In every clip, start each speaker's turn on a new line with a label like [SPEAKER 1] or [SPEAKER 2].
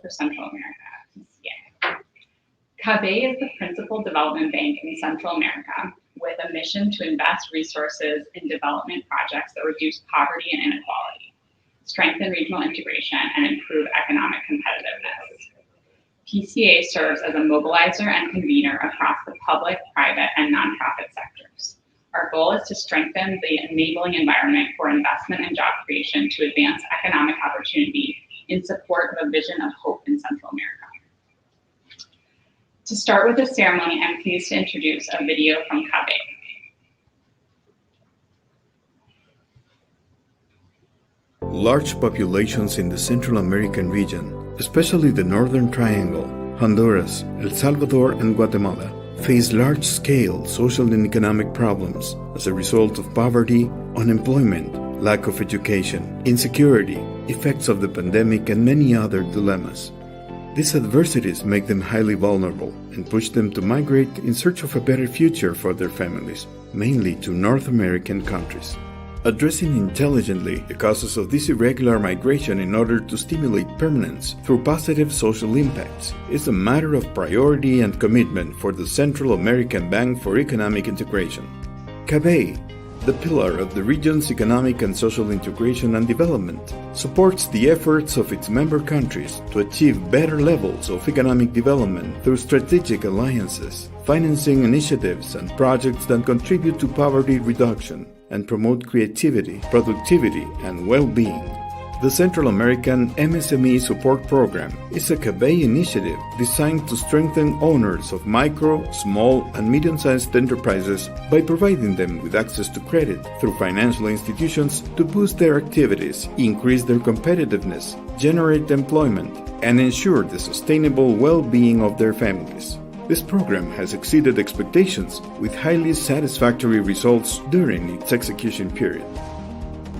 [SPEAKER 1] for Central America, PCA. CABEI is the principal development bank in Central America with a mission to invest resources in development projects that reduce poverty and inequality, strengthen regional integration, and improve economic competitiveness. PCA serves as a mobilizer and convener across the public, private, and nonprofit sectors. Our goal is to strengthen the enabling environment for investment and job creation to advance economic opportunity in support of a vision of hope in Central America. To start with the ceremony, I'm pleased to introduce a video from CABEI.
[SPEAKER 2] Large populations in the Central American region, especially the Northern Triangle, Honduras, El Salvador, and Guatemala, face large-scale social and economic problems as a result of poverty, unemployment, lack of education, insecurity, effects of the pandemic, and many other dilemmas. These adversities make them highly vulnerable and push them to migrate in search of a better future for their families, mainly to North American countries. Addressing intelligently the causes of this irregular migration in order to stimulate permanence through positive social impacts is a matter of priority and commitment for the Central American Bank for Economic Integration. CABEI, the pillar of the region's economic and social integration and development, supports the efforts of its member countries to achieve better levels of economic development through strategic alliances, financing initiatives, and projects that contribute to poverty reduction and promote creativity, productivity, and well-being. The Central American MSME Support Program is a CABEI initiative designed to strengthen owners of micro, small, and medium-sized enterprises by providing them with access to credit through financial institutions to boost their activities, increase their competitiveness, generate employment, and ensure the sustainable well-being of their families. This program has exceeded expectations with highly satisfactory results during its execution period.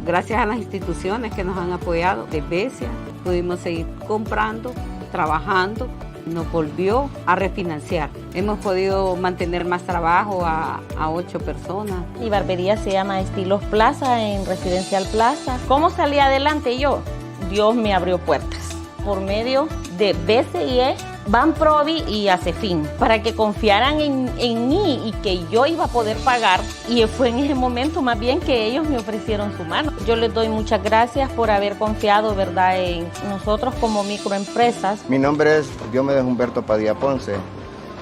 [SPEAKER 3] Gracias a las instituciones que nos han apoyado, de BESIA, pudimos seguir comprando, trabajando, nos volvió a refinanciar. Hemos podido mantener más trabajo a 8 personas.
[SPEAKER 4] Mi barbería se llama Estilos Plaza en Residencial Plaza. ¿Cómo salí adelante yo? Dios me abrió puertas por medio de BCE, Banprovi y Acefin, para que confiaran en mí y que yo iba a poder pagar. Y fue en ese momento más bien que ellos me ofrecieron su mano. Yo les doy muchas gracias por haber confiado, ¿verdad?, en nosotros como microempresas.
[SPEAKER 5] Mi nombre es Diomedes Humberto Padilla Ponce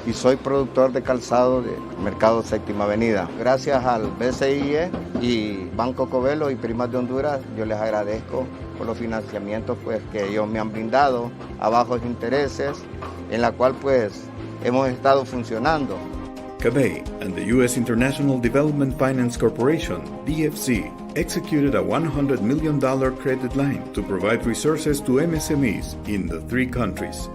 [SPEAKER 5] y soy productor de calzado de Mercado Séptima Avenida. Gracias al BCIE y Banco Covelo y Primas de Honduras, yo les agradezco por los financiamientos que ellos me han brindado a bajos intereses, en la cual hemos estado funcionando.
[SPEAKER 2] CABEI and the U.S. International Development Finance Corporation, DFC, executed a $100 million credit line to provide resources to MSMEs in the 3 countries.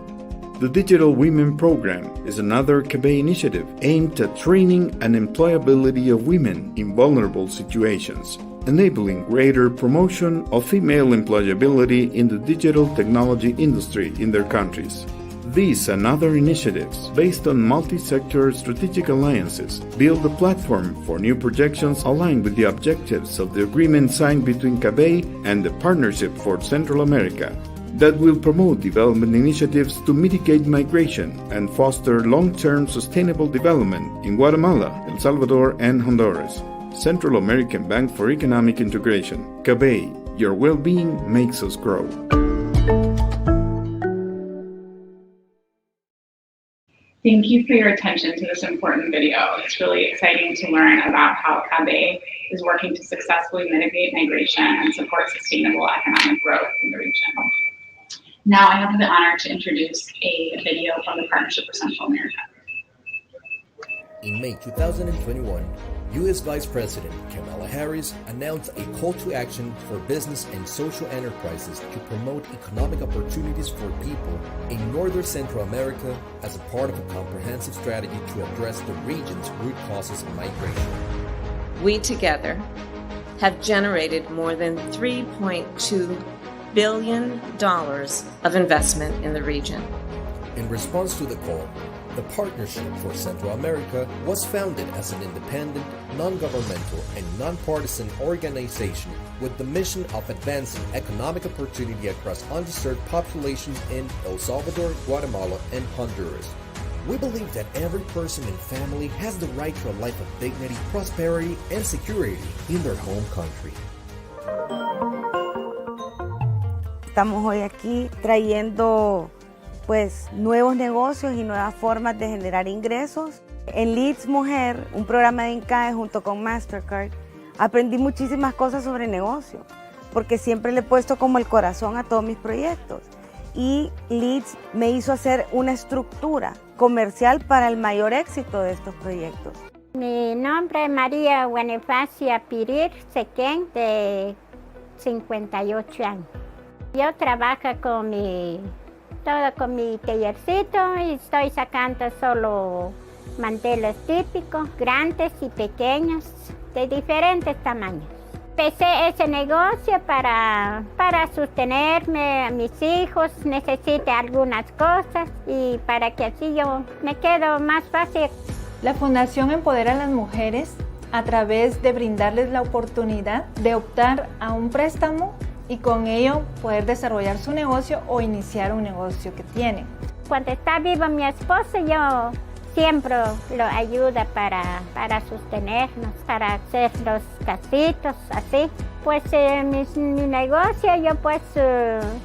[SPEAKER 2] The Digital Women Program is another CABEI initiative aimed at training and employability of women in vulnerable situations, enabling greater promotion of female employability in the digital technology industry in their countries. These and other initiatives, based on multi-sector strategic alliances, build a platform for new projections aligned with the objectives of the agreement signed between CABEI and the Partnership for Central America, that will promote development initiatives to mitigate migration and foster long-term sustainable development in Guatemala, El Salvador, and Honduras. Central American Bank for Economic Integration. CABEI, your well-being makes us grow.
[SPEAKER 1] Thank you for your attention to this important video. It's really exciting to learn about how CABEI is working to successfully mitigate migration and support sustainable economic growth in the region. Now I have the honor to introduce a video from the Partnership for Central America.
[SPEAKER 6] In May 2021, U.S. Vice President Kamala Harris announced a call to action for business and social enterprises to promote economic opportunities for people in Northern Central America as a part of a comprehensive strategy to address the region's root causes of migration.
[SPEAKER 7] We together have generated more than $3.2 billion of investment in the region.
[SPEAKER 6] In response to the call, The Partnership for Central America was founded as an independent, non-governmental, and non-partisan organization with the mission of advancing economic opportunity across underserved populations in El Salvador, Guatemala, and Honduras. We believe that every person and family has the right to a life of dignity, prosperity, and security in their home country.
[SPEAKER 8] Estamos hoy aquí trayendo nuevos negocios y nuevas formas de generar ingresos. En Leads Mujer, un programa de INCAE junto con Mastercard, aprendí muchísimas cosas sobre negocio, porque siempre le he puesto como el corazón a todos mis proyectos. Y Leads me hizo hacer una estructura comercial para el mayor éxito de estos proyectos.
[SPEAKER 9] Mi nombre es María Bonifacia Pirir Sequén, de 58 años. Yo trabajo con mi tallercito y estoy sacando solo manteles típicos, grandes y pequeños, de diferentes tamaños. Empecé ese negocio para sostenerme a mis hijos, necesito algunas cosas y para que así yo me quedo más fácil.
[SPEAKER 10] La Fundación empodera a las mujeres a través de brindarles la oportunidad de optar a un préstamo y con ello poder desarrollar su negocio o iniciar un negocio que tienen.
[SPEAKER 9] Cuando está vivo mi esposo, yo siempre lo ayudo para sostenernos, para hacer los casitos, así. Pues mi negocio, yo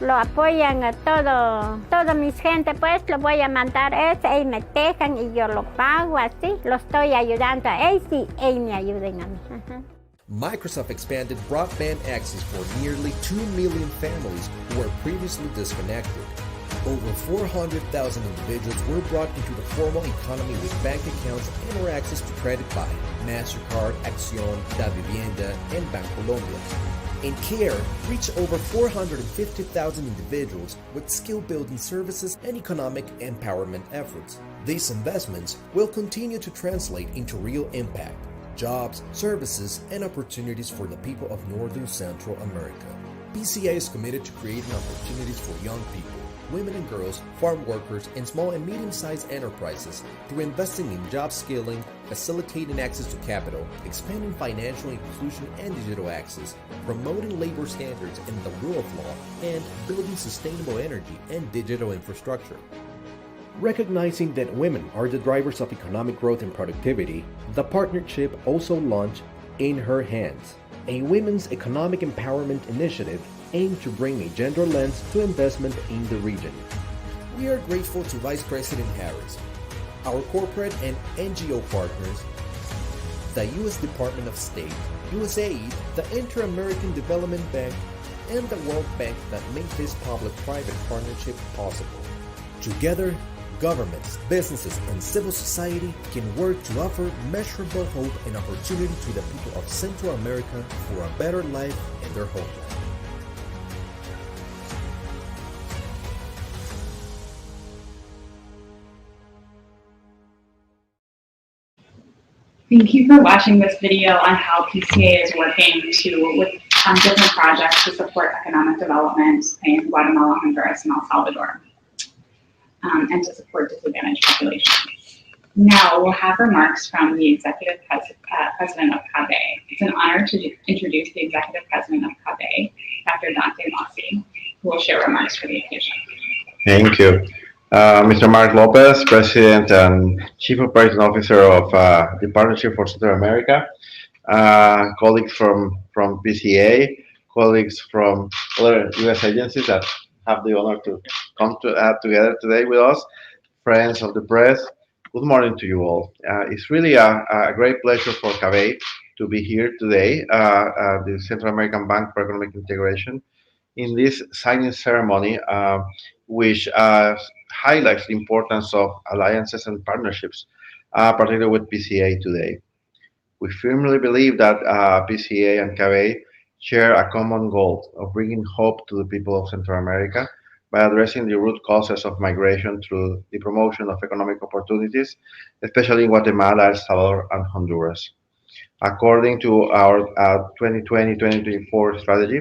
[SPEAKER 9] lo apoyan a toda mi gente, pues lo voy a mandar y me dejan y yo lo pago así. Lo estoy ayudando a ellos y ellos me ayudan a mí.
[SPEAKER 6] Microsoft expanded broadband access for nearly 2 million families who were previously disconnected. Over 400,000 individuals were brought into the formal economy with bank accounts and/or access to credit by Mastercard, Acción, Da Vivienda, and Bancolombia. And CARE reached over 450,000 individuals with skill-building services and economic empowerment efforts. These investments will continue to translate into real impact, jobs, services, and opportunities for the people of Northern Central America. PCA is committed to creating opportunities for young people, women and girls, farm workers, and small and medium-sized enterprises through investing in job skilling, facilitating access to capital, expanding financial inclusion and digital access, promoting labor standards and the rule of law, and building sustainable energy and digital infrastructure. Recognizing that women are the drivers of economic growth and productivity, the partnership also launched In Her Hands, a women's economic empowerment initiative aimed to bring a gender lens to investment in the region. We are grateful to Vice President Harris, our corporate and NGO partners, the U.S. Department of State, USAID, the Inter-American Development Bank, and the World Bank that made this public-private partnership possible. Together, governments, businesses, and civil society can work to offer measurable hope and opportunity to the people of Central America for a better life in their homeland.
[SPEAKER 1] Thank you for watching this video on how PCA is working on different projects to support economic development in Guatemala, Honduras, and El Salvador, and to support disadvantaged populations. Now we'll have remarks from the Executive President of CABEI. It's an honor to introduce the Executive President of CABEI, Dr. Dante Mossi, who will share remarks for the occasion.
[SPEAKER 11] Thank you. Mr. Mark Lopez, President and Chief Operating Officer of the Partnership for Central America, colleagues from PCA, colleagues from other U.S. agencies that have the honor to come together today with us, friends of the press. Good morning to you all. It's really a great pleasure for CABEI to be here today, the Central American Bank for Economic Integration, in this signing ceremony, which highlights the importance of alliances and partnerships, particularly with PCA today. We firmly believe that PCA and CABEI share a common goal of bringing hope to the people of Central America by addressing the root causes of migration through the promotion of economic opportunities, especially in Guatemala, El Salvador, and Honduras. According to our 2020-2024 strategy,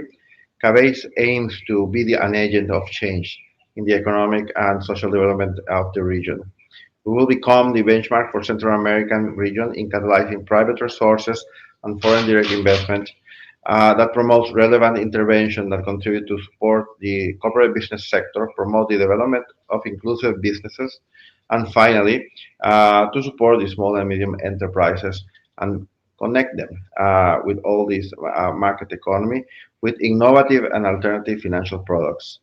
[SPEAKER 11] CABEI aims to be an agent of change in the economic and social development of the region. We will become the benchmark for Central American region in catalyzing private resources and foreign direct investment that promotes relevant intervention that contribute to support the corporate business sector, promote the development of inclusive businesses, and finally, to support the small and medium enterprises and connect them with all this market economy with innovative and alternative financial products,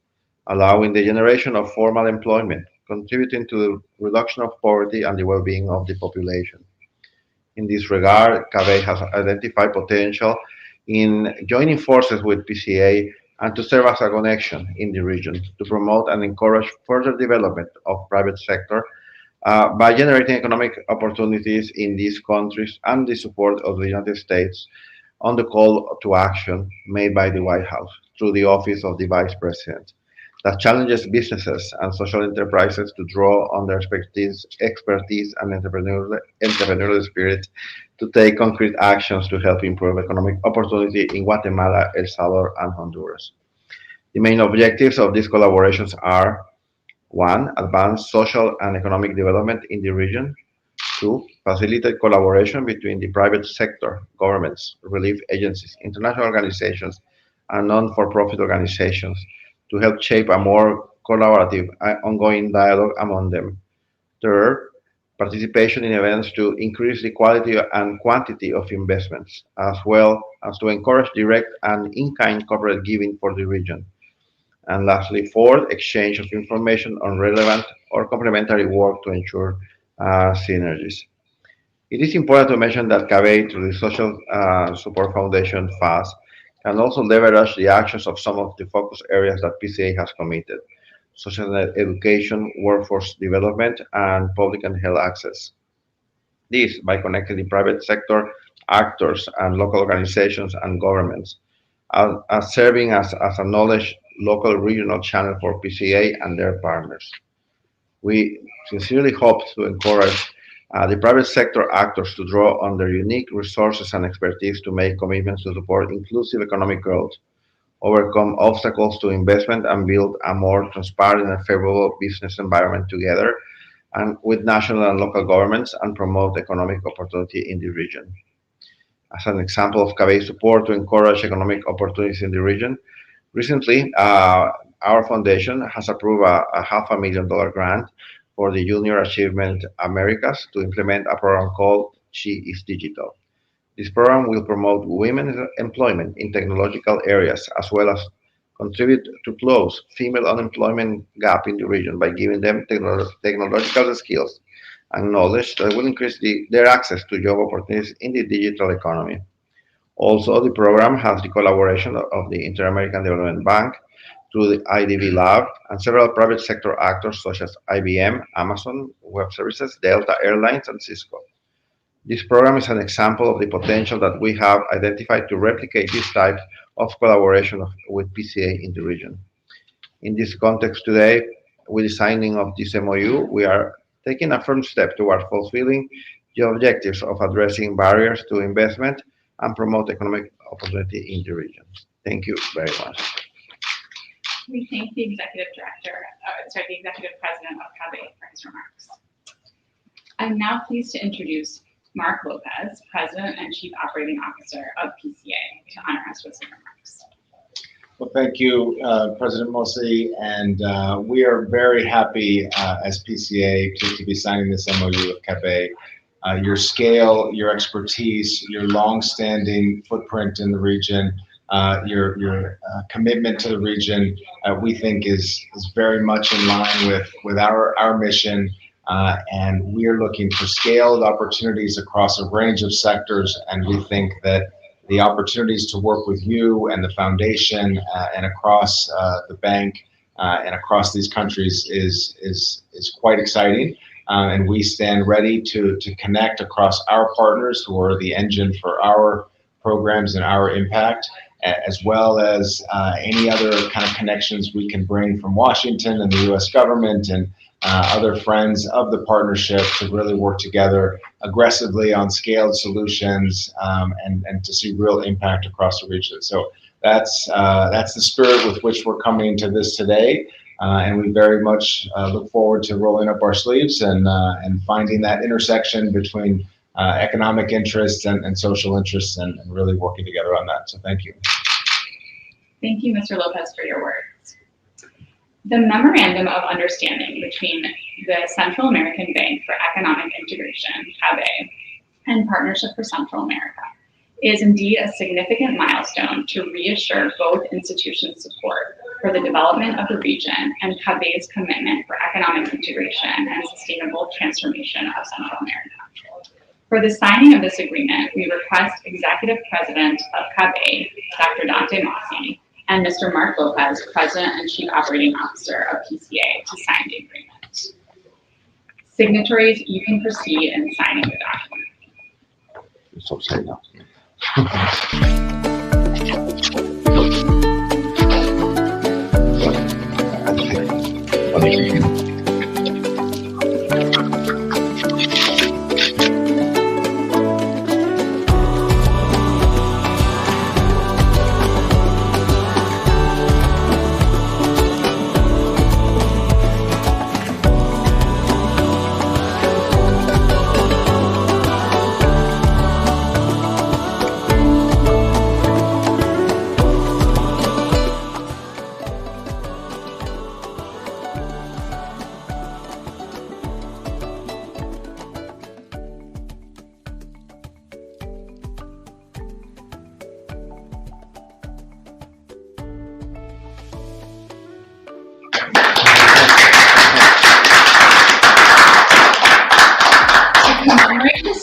[SPEAKER 11] allowing the generation of formal employment, contributing to the reduction of poverty and the well-being of the population. In this regard, CABEI has identified potential in joining forces with PCA and to serve as a connection in the region to promote and encourage further development of private sector by generating economic opportunities in these countries and the support of the United States on the call to action made by the White House through the Office of the Vice President that challenges businesses and social enterprises to draw on their expertise and entrepreneurial spirit to take concrete actions to help improve economic opportunity in Guatemala, El Salvador, and Honduras. The main objectives of these collaborations are: one, advance social and economic development in the region; two, facilitate collaboration between the private sector, governments, relief agencies, international organizations, and non-for-profit organizations to help shape a more collaborative, ongoing dialogue among them. Third, participation in events to increase the quality and quantity of investments, as well as to encourage direct and in-kind corporate giving for the region. And lastly, fourth, exchange of information on relevant or complementary work to ensure synergies. It is important to mention that CABEI, through the Social Support Foundation FAS, can also leverage the actions of some of the focus areas that PCA has committed, such as education, workforce development, and public and health access. This by connecting the private sector actors and local organizations and governments, as serving as a knowledge local regional channel for PCA and their partners. We sincerely hope to encourage the private sector actors to draw on their unique resources and expertise to make commitments to support inclusive economic growth, overcome obstacles to investment, and build a more transparent and favorable business environment together and with national and local governments and promote economic opportunity in the region. As an example of CABEI support to encourage economic opportunities in the region, recently our foundation has approved a $500,000 grant for the Junior Achievement Americas to implement a program called She is Digital. This program will promote women's employment in technological areas as well as contribute to close female unemployment gap in the region by giving them technological skills and knowledge that will increase their access to job opportunities in the digital economy. Also, the program has the collaboration of the Inter-American Development Bank through the IDB Lab and several private sector actors such as IBM, Amazon Web Services, Delta Airlines, and Cisco. This program is an example of the potential that we have identified to replicate this type of collaboration with PCA in the region. In this context today, with the signing of this MOU, we are taking a firm step toward fulfilling the objectives of addressing barriers to investment and promote economic opportunity in the region. Thank you very much.
[SPEAKER 1] We thank the Executive President of CABEI for his remarks. I'm now pleased to introduce Mark Lopez, President and Chief Operating Officer of PCA, to honor us with some remarks.
[SPEAKER 12] Well, thank you, President Mosi, and we are very happy as PCA to be signing this MOU with CABEI. Your scale, your expertise, your long-standing footprint in the region, your commitment to the region, we think is very much in line with our mission, and we are looking for scaled opportunities across a range of sectors, and we think that the opportunities to work with you and the foundation and across the bank and across these countries is quite exciting. And we stand ready to connect across our partners who are the engine for our programs and our impact, as well as any other kind of connections we can bring from Washington and the U.S. government and other friends of the partnership to really work together aggressively on scaled solutions and to see real impact across the region. So that's the spirit with which we're coming to this today. and we very much look forward to rolling up our sleeves and finding that intersection between economic interests and social interests and really working together on that. So thank you.
[SPEAKER 1] Thank you, Mr. Lopez, for your words. The Memorandum of Understanding between the Central American Bank for Economic Integration, CABEI, and Partnership for Central America is indeed a significant milestone to reassure both institutions' support for the development of the region and CABEI's commitment for economic integration and sustainable transformation of Central America. For the signing of this agreement, we request Executive President of CABEI, Dr. Dante Mossi, and Mr. Mark Lopez, President and Chief Operating Officer of PCA, to sign the agreement. Signatories, you can proceed in signing the document.
[SPEAKER 11] So say no.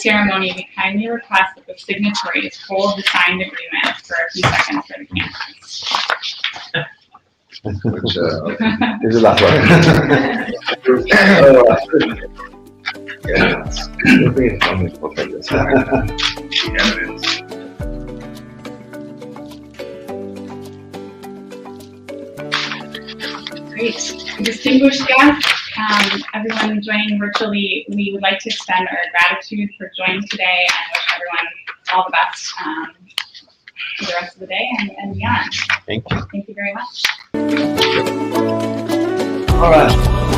[SPEAKER 1] Ceremony, we kindly request that the signatories hold the signed agreement for a few seconds for the cameras.
[SPEAKER 11] Which, this is the last one. Yeah,
[SPEAKER 1] Great. Distinguished guests, everyone joining virtually, we would like to extend our gratitude for joining today and wish everyone all the best for the rest of the day and beyond.
[SPEAKER 11] Thank you.
[SPEAKER 1] Thank you very much.
[SPEAKER 11] All right.